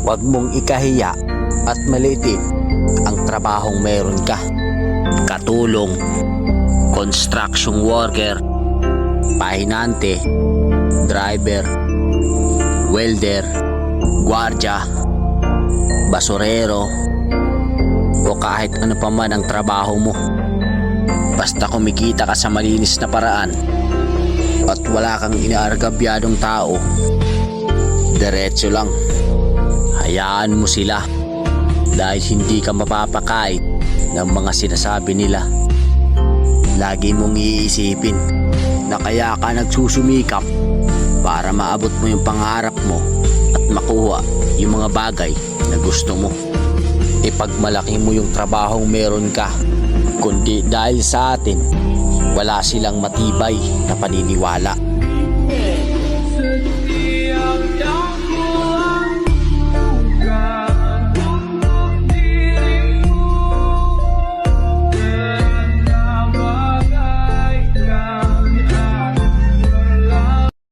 Huwag mong ikahiya at maliitin ang trabahong meron ka. Katulong, construction worker, pahinante, driver, welder, gwardya, basurero, o kahit ano pa man ang trabaho mo. Basta kumikita ka sa malinis na paraan at wala kang inaargabyadong tao, diretso lang. Hayaan mo sila dahil hindi ka mapapakait ng mga sinasabi nila. Lagi mong iisipin na kaya ka nagsusumikap para maabot mo yung pangarap mo at makuha yung mga bagay na gusto mo. Ipagmalaki mo yung trabahong meron ka, kundi dahil sa atin wala silang matibay na paniniwala.